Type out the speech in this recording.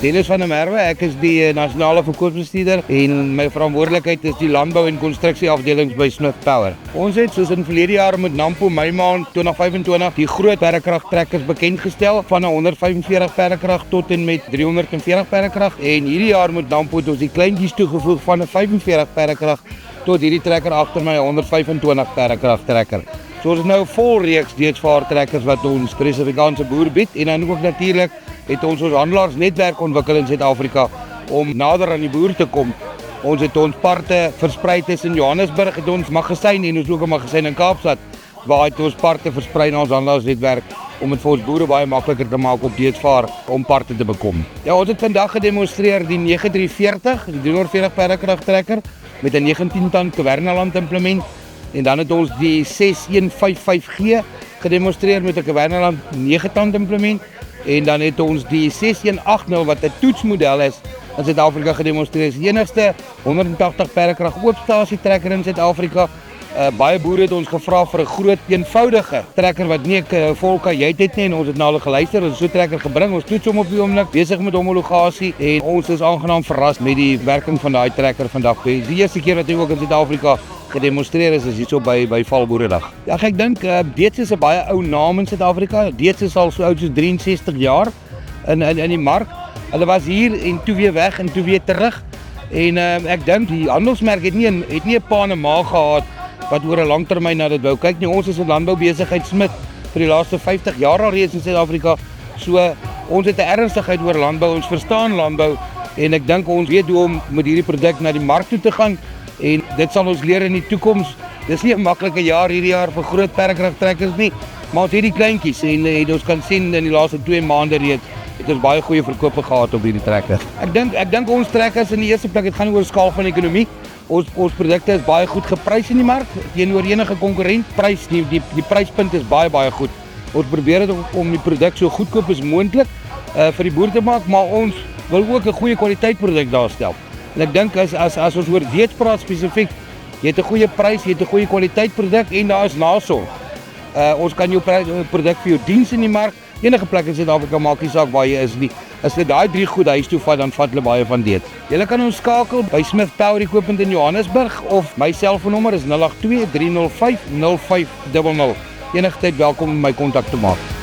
Dennis van der Merwe, ek is die nasionale verkoopsbestuurder en my verantwoordelikheid is die landbou en konstruksieafdelings by Smith Power. Ons het soos in verlede jaar met Nampo Mei maand 2025 die groot perdekragtrekkers bekendgestel van 145 perdekrag tot en met 340 perdekrag en hierdie jaar met Nampo het ons die kleintjies toegevoeg van 'n 45 perdekrag tot hierdie trekker agter my 125 perdekrag trekker. So ons het nou 'n vol reeks deesvaartrekkers wat ons vir die Suid-Afrikaanse boer bied en dan ook natuurlik het ons handelaarsnetwerk ontwikkel in Suid-Afrika om nader aan die boer te kom. Ons het ons parte versprei tussen Johannesburg, het ons magasyn en ons ook 'n magasyn in Kaapstad waar het ons parte versprei na ons handelaarsnetwerk om dit vir ons boere baie makliker te maak op deesvaar om parte te bekom. Ja, ons het vandag gedemonstreer die 9340, die 340 perdekrag trekker met 'n 19 ton Kwernaland implement en dan het ons die 6155G gedemonstreer met 'n Kwernaland 9 ton implement en dan het ons die 6180 wat 'n toetsmodel is in Suid-Afrika gedemonstreer. Is die enigste 180 perdekrag oopstasie trekker in Suid-Afrika. Baie boere het ons gevra vir 'n groot eenvoudige trekker wat nie 'n vol kajuit het nie en ons het na hulle geluister. Ons het so 'n trekker gebring. Ons toets hom op die oomblik, besig met homologasie en ons is aangenaam verras met die werking van daai trekker vandag. Die eerste keer wat hy ook in Suid-Afrika gedemonstreer is hierso by Valboeredag. Ja, ek dink Deets is 'n baie ou naam in Suid-Afrika. Deets is al so oud soos 63 jaar in die mark. Hulle was hier en toe weer weg en toe weer terug. En ek dink die handelsmerk het nie 'n pa en 'n ma gehad wat oor 'n lang termyn na dit wou kyk nie. Ons is 'n landboubesigheid Smith vir die laaste 50 jaar al reeds in Suid-Afrika. So ons het 'n ernstigheid oor landbou. Ons verstaan landbou en ek dink ons weet hoe om met hierdie produk na die mark toe te gaan. En dit sal ons leer in die toekoms. Dis nie 'n maklike jaar hierdie jaar vir groot perdekragtrekkers nie, maar ons het die kleintjies en ons kan sien in die laaste 2 maande reeds het ons baie goeie verkope gehad op hierdie trekker. Ek dink ons trekkers in die eerste plek, dit gaan oor skaal van ekonomie. Ons produkte is baie goed geprys in die mark teenoor enige konkurrent. Die pryspunt is baie goed. Ons probeer dit om die produk so goedkoop as moontlik vir die boer te maak, maar ons wil ook 'n goeie kwaliteit produk daarstel. En ek dink as ons oor Deets praat spesifiek, jy het 'n goeie prys, jy het 'n goeie kwaliteit produk en daar is nasorg. Ons kan jou produk vir jou diens in die mark, enige plek in Suid-Afrika maak nie saak waar jy is nie. As jy daai 3 goed huis toe vat, dan vat hulle baie van Deets. Jy kan ons skakel by Smith Power Equipment in Johannesburg of my selfoonnommer is 082 305 0500. Enige tyd welkom om my kontak te maak.